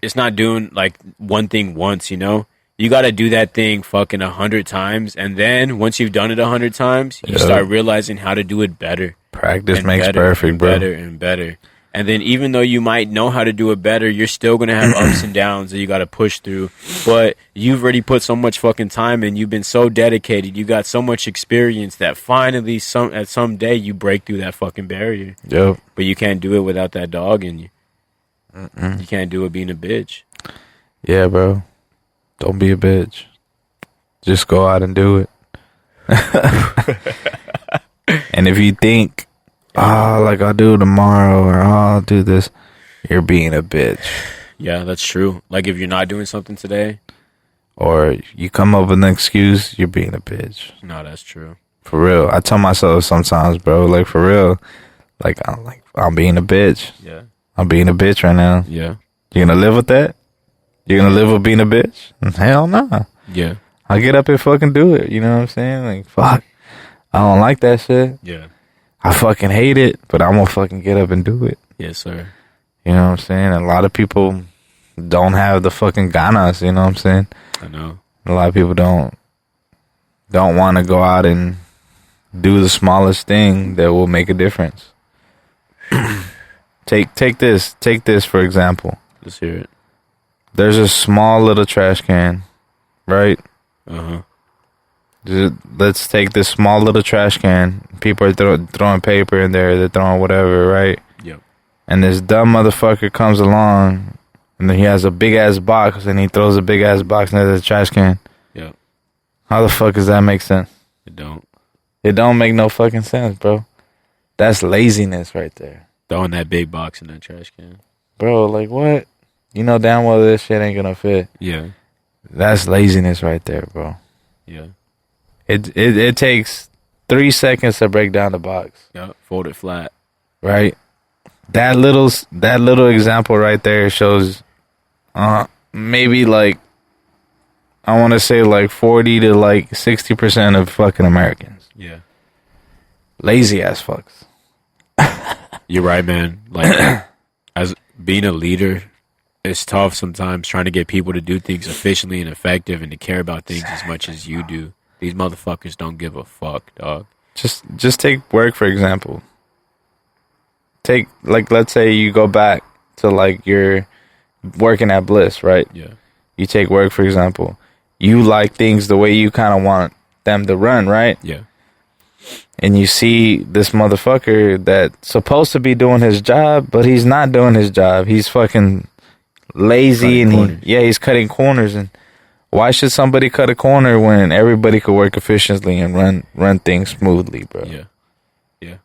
it's not doing like one thing once, you know. You got to do that thing fucking 100 times, and then once you've done it 100 times, you start realizing how to do it better. Practice makes perfect, bro. Better and better. And then even though you might know how to do it better, you're still going to have ups and downs that you got to push through. But you've already put so much fucking time in. You've been so dedicated. You got so much experience that finally at some day you break through that fucking barrier. Yep. But you can't do it without that dog in you. You can't do it being a bitch. Yeah, bro. Don't be a bitch. Just go out and do it. And if you think, like I'll do it tomorrow, or I'll do this, you're being a bitch. Yeah, that's true. Like if you're not doing something today, or you come up with an excuse, you're being a bitch. No, that's true. For real. I tell myself sometimes, bro, like for real, I'm being a bitch. Yeah. I'm being a bitch right now. Yeah. You gonna live with that? You gonna live with being a bitch? Hell no. Yeah. I'll get up and fucking do it. You know what I'm saying? Like, fuck. I don't like that shit. Yeah. I fucking hate it, but I'm gonna fucking get up and do it. Yes, sir. You know what I'm saying? A lot of people don't have the fucking ganas, you know what I'm saying? I know. A lot of people don't want to go out and do the smallest thing that will make a difference. Take this for example. Let's hear it. There's a small little trash can, right? Uh-huh. Let's take this small little trash can. People are throwing paper in there. They're throwing whatever, right? Yep. And this dumb motherfucker comes along and then he has a big ass box, and he throws a big ass box near the trash can. Yep. How the fuck does that make sense? It don't. It don't make no fucking sense, bro. That's laziness right there. Throwing that big box in that trash can. Bro, like what? You know damn well this shit ain't gonna fit. Yeah. That's laziness right there, bro. Yeah. It takes 3 seconds to break down the box. Yep. Fold it flat. Right? That little example right there shows maybe like I want to say like 40 to like 60% of fucking Americans. Yeah. Lazy ass fucks. You're right, man. Like, as being a leader, it's tough sometimes trying to get people to do things efficiently and effective and to care about things as much as you do. These motherfuckers don't give a fuck, dog. Just take work for example. Take like let's say you go back to like you're working at Bliss, right? Yeah. You take work for example. You like things the way you kind of want them to run, right? Yeah. And you see this motherfucker that's supposed to be doing his job, but he's not doing his job. He's fucking lazy and he's cutting corners. And why should somebody cut a corner when everybody could work efficiently and run things smoothly, bro? Yeah. Yeah.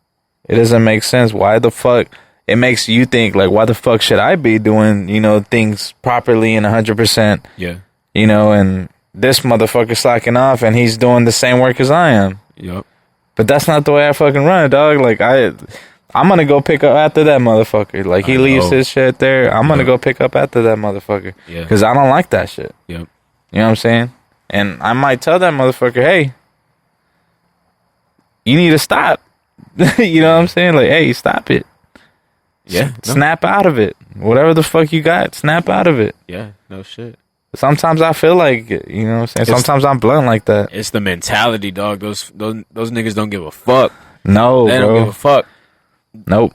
It doesn't make sense. Why the fuck? It makes you think like, why the fuck should I be doing, things properly and 100%? Yeah. And this motherfucker slacking off and he's doing the same work as I am. Yep. But that's not the way I fucking run, dog. Like I'm gonna go pick up after that motherfucker. Like he leaves his shit there. I'm gonna go pick up after that motherfucker. Yeah. Because I don't like that shit. Yep. You know what I'm saying? And I might tell that motherfucker, hey, you need to stop. You know what I'm saying? Like, hey, stop it. Yeah. Snap out of it. Whatever the fuck you got, snap out of it. Yeah. No shit. Sometimes I feel like, you know what I'm saying? Sometimes I'm blunt like that. It's the mentality, dog. Those niggas don't give a fuck. No, they bro. don't give a fuck. Nope.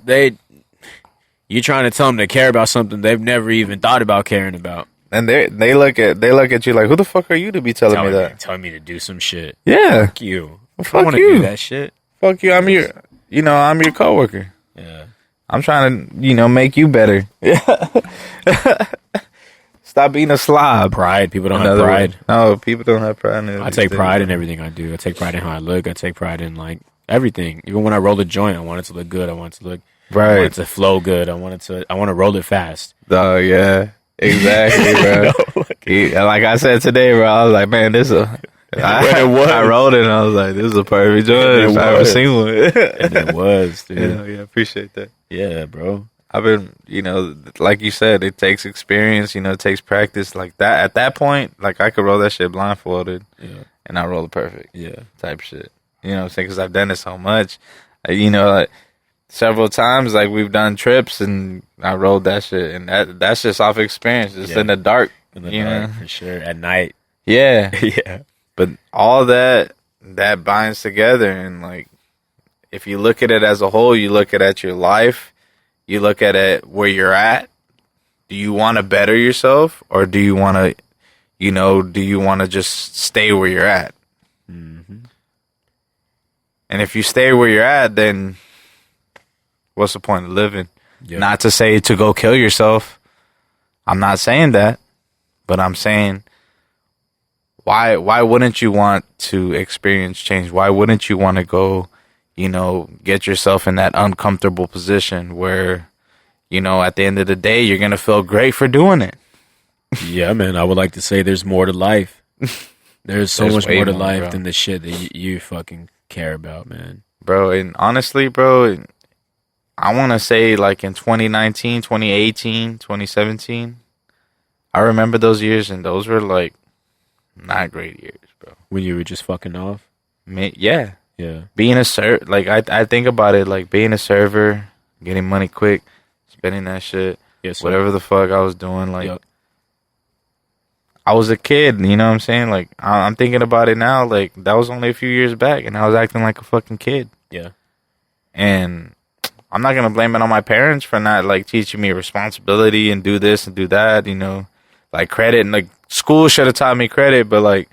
You trying to tell them to care about something they've never even thought about caring about. And they look at you like, who the fuck are you to be telling me that? Telling me to do some shit. Yeah. Fuck you. Well, I fuck want to you. do that shit. Fuck you. I'm your coworker. Yeah. I'm trying to, make you better. Yeah. Stop being a slob. Pride. People don't have pride. No, people don't have pride. I take pride in everything I do. I take pride in how I look. I take pride in like everything. Even when I roll a joint, I want it to look good. I want it to look right. I want it to flow good. I want to roll it fast. Oh yeah. Exactly, bro. Like I said today, bro, I was like, man, I rolled it and I was like, this is a perfect joint if I ever seen one. And it was, dude. Yeah, appreciate that. Yeah, bro. I've been, like you said, it takes experience, it takes practice. Like that, at that point, like I could roll that shit blindfolded and I roll it perfect. Yeah. Type shit. You know what I'm saying? Because I've done it so much. Like several times, like we've done trips and I rolled that shit. And that's just off experience. Just in the dark. In the dark, for sure. At night. Yeah. Yeah. But all that binds together. And like, if you look at it as a whole, you look at your life. You look at it where you're at. Do you want to better yourself, or do you want to, just stay where you're at? Mm-hmm. And if you stay where you're at, then what's the point of living? Yep. Not to say to go kill yourself. I'm not saying that, but I'm saying why wouldn't you want to experience change? Why wouldn't you want to go, get yourself in that uncomfortable position where, at the end of the day, you're going to feel great for doing it. Yeah, man. I would like to say there's more to life. There's much more to life than the shit that you fucking care about, man. Bro, and honestly, bro, I want to say like in 2019, 2018, 2017, I remember those years and those were like not great years, bro. When you were just fucking off? Yeah. Yeah. Being a server, like I think about it like being a server, getting money quick, spending that shit, whatever the fuck I was doing, like I was a kid, you know what I'm saying? Like I'm thinking about it now, like that was only a few years back and I was acting like a fucking kid. Yeah. And I'm not going to blame it on my parents for not like teaching me responsibility and do this and do that, like credit, and like school should have taught me credit, but like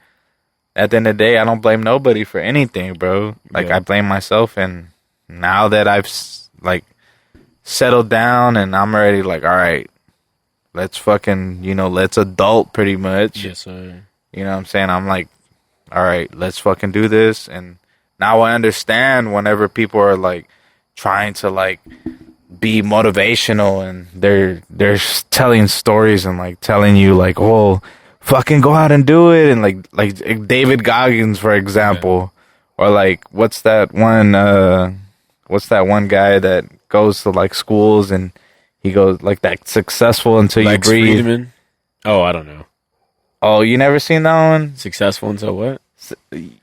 at the end of the day, I don't blame nobody for anything, bro. Like I blame myself. And now that I've like settled down and I'm already like, all right, let's fucking, let's adult pretty much. Yes, sir. You know what I'm saying? I'm like, all right, let's fucking do this. And now I understand whenever people are like trying to like be motivational and they're telling stories and like telling you like, oh, fucking go out and do it. And like David Goggins, for example, or like, what's that one guy that goes to like schools and he goes like that successful until Lex you breathe. Friedman? Oh, I don't know. Oh, you never seen that one? Successful until what?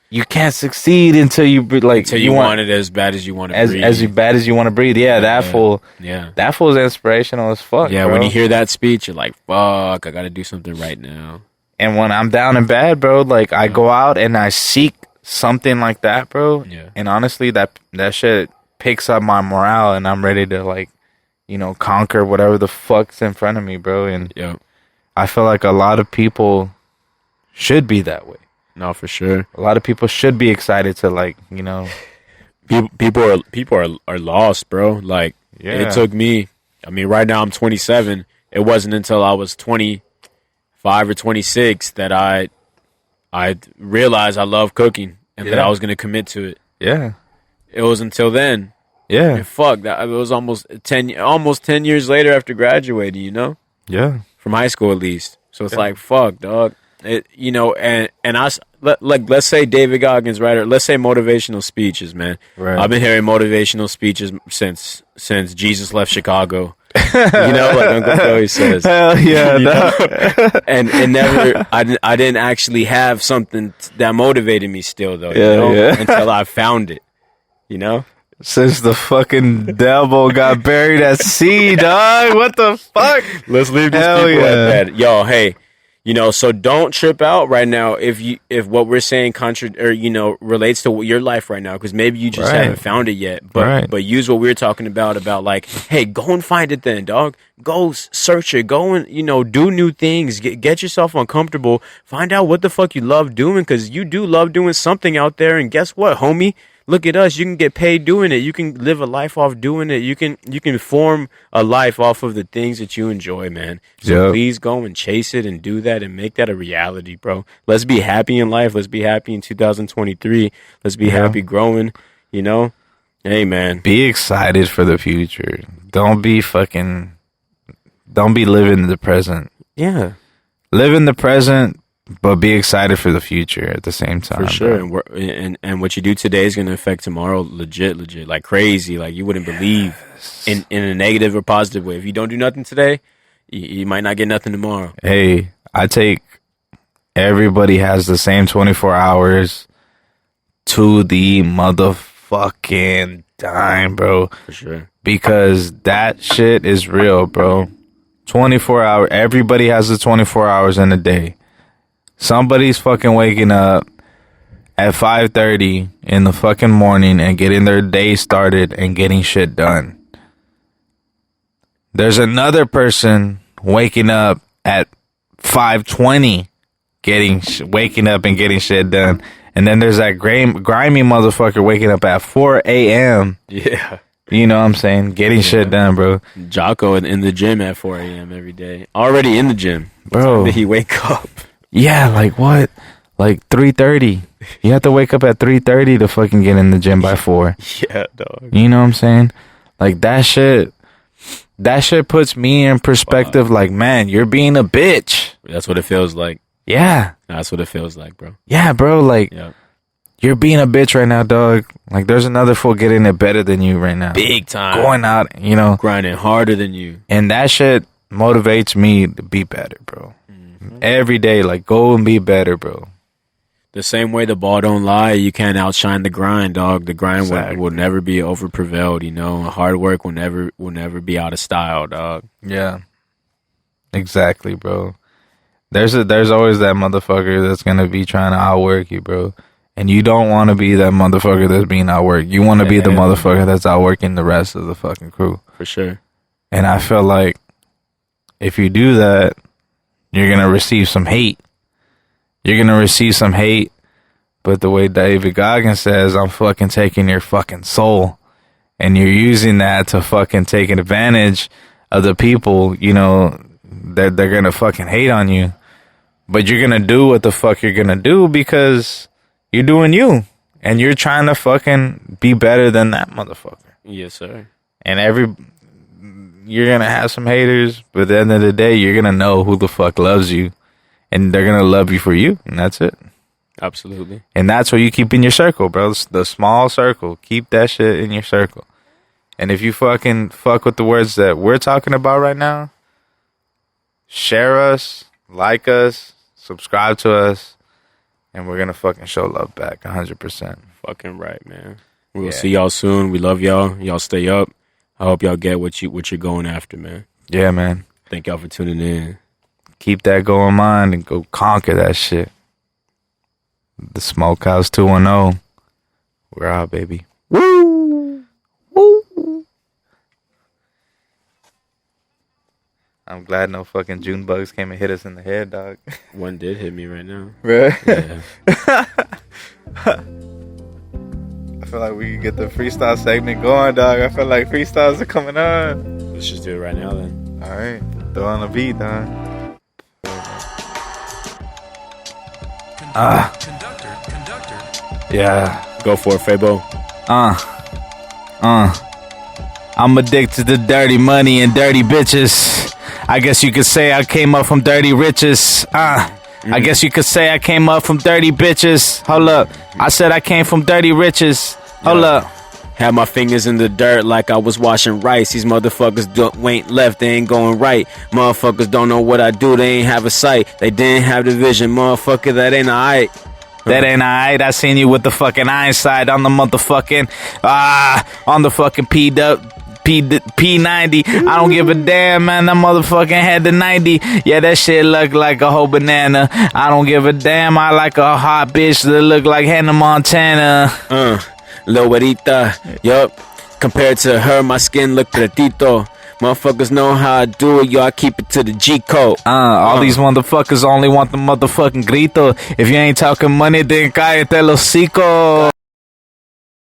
You can't succeed until you Until you want it as bad as you want to breathe. As bad as you want to breathe. Yeah, that fool. Yeah. That fool's inspirational as fuck. Yeah, bro. when you hear that speech, you're like, fuck, I got to do something right now. And when I'm down and bad, bro, like I go out and I seek something like that, bro. Yeah. And honestly, that shit picks up my morale and I'm ready to like, conquer whatever the fuck's in front of me, bro. And I feel like a lot of people should be that way. No, for sure. A lot of people should be excited to like, People are lost, bro. Like, it took me, I mean, right now I'm 27. It wasn't until I was 25 or 26 that I realized I love cooking and that I was going to commit to it. Yeah. It was until then. Yeah. And fuck, it was almost 10 years later after graduating, Yeah. From high school at least. So it's like, fuck, dog. Let's say David Goggins, right? Or let's say motivational speeches, man. Right. I've been hearing motivational speeches since Jesus left Chicago. Like Uncle Joey says. Hell yeah. And never, I didn't actually have something that motivated me still, though, until I found it, Since the fucking devil got buried at sea, dog. What the fuck? Let's leave these people at that. Yo, hey, so don't trip out right now if what we're saying relates to your life right now, because maybe you just haven't found it yet. But use what we're talking about like, hey, go and find it then, dog. Go search it. Go and do new things. Get yourself uncomfortable. Find out what the fuck you love doing, because you do love doing something out there. And guess what, homie? Look at us. You can get paid doing it. You can live a life off doing it. You can form a life off of the things that you enjoy, man. So please go and chase it and do that and make that a reality, bro. Let's be happy in life. Let's be happy in 2023. Let's be happy growing, Hey, man. Be excited for the future. Don't be living in the present. Yeah. Live in the present, but be excited for the future at the same time. For sure. And what you do today is going to affect tomorrow legit, like crazy. Like you wouldn't believe in a negative or positive way. If you don't do nothing today, you might not get nothing tomorrow. Hey, everybody has the same 24 hours to the motherfucking dime, bro. For sure. Because that shit is real, bro. 24 hours. Everybody has the 24 hours in a day. Somebody's fucking waking up at 5:30 in the fucking morning and getting their day started and getting shit done. There's another person waking up at 5:20 waking up and getting shit done. And then there's that grimy motherfucker waking up at 4 a.m. Yeah. You know what I'm saying? Getting shit done, bro. Jocko in the gym at 4 a.m. every day. Already in the gym. Bro. Did he wake up? Yeah, like what? Like 3:30. You have to wake up at 3:30 to fucking get in the gym by 4. Yeah, dog. You know what I'm saying? Like that shit puts me in perspective. Like, man, you're being a bitch. That's what it feels like. Yeah. That's what it feels like, bro. Yeah, bro. Like, you're being a bitch right now, dog. Like, there's another fool getting it better than you right now. Big time. Going out, grinding harder than you. And that shit motivates me to be better, bro. Every day, like, go and be better, bro. The same way the ball don't lie, you can't outshine the grind, dog. The grind will never be over prevailed, Hard work will never be out of style, dog. Yeah. Exactly, bro. There's always that motherfucker that's gonna be trying to outwork you, bro. And you don't want to be that motherfucker that's being outworked. You want to be the motherfucker that's outworking the rest of the fucking crew. For sure. And I feel like if you do that, you're going to receive some hate. You're going to receive some hate. But the way David Goggins says, I'm fucking taking your fucking soul. And you're using that to fucking take advantage of the people, they're gonna fucking hate on you. But you're gonna do what the fuck you're gonna do because you're doing you. And you're trying to fucking be better than that motherfucker. Yes, sir. And you're gonna have some haters, but at the end of the day, you're gonna know who the fuck loves you. And they're gonna love you for you, and that's it. Absolutely. And that's what you keep in your circle, bro. The small circle. Keep that shit in your circle. And if you fucking fuck with the words that we're talking about right now, share us, like us, subscribe to us, and we're gonna fucking show love back 100%. Fucking right, man. We'll see y'all soon. We love y'all. Y'all stay up. I hope y'all get what you're going after, man. Yeah, man. Thank y'all for tuning in. Keep that goal in mind and go conquer that shit. The Smokehouse 210. We're out, baby. Woo! Woo! I'm glad no fucking June bugs came and hit us in the head, dog. One did hit me right now. Right? Yeah. I feel like we can get the freestyle segment going, dog. I feel like freestyles are coming on. Let's just do it right now, then. All right. Throw on the beat, dog. Conductor. Yeah. Go for it, Fabo. I'm addicted to dirty money and dirty bitches. I guess you could say I came up from dirty riches. I guess you could say I came up from dirty bitches. Hold up. I said I came from dirty riches. Hold up. Had my fingers in the dirt like I was washing rice. These motherfuckers ain't left, they ain't going right. Motherfuckers don't know what I do, they ain't have a sight. They didn't have the vision, motherfucker, that ain't alright. That ain't alright. I seen you with the fucking Einstein on the motherfucking on the fucking P90. I don't give a damn, man. That motherfucking had the 90. Yeah, that shit look like a whole banana. I don't give a damn. I like a hot bitch that look like Hannah Montana. Lil Guarita, yup. Compared to her, my skin look pretito. Motherfuckers know how I do it, yo. I keep it to the G code. All these motherfuckers only want the motherfucking grito. If you ain't talking money, then cállate el hocico.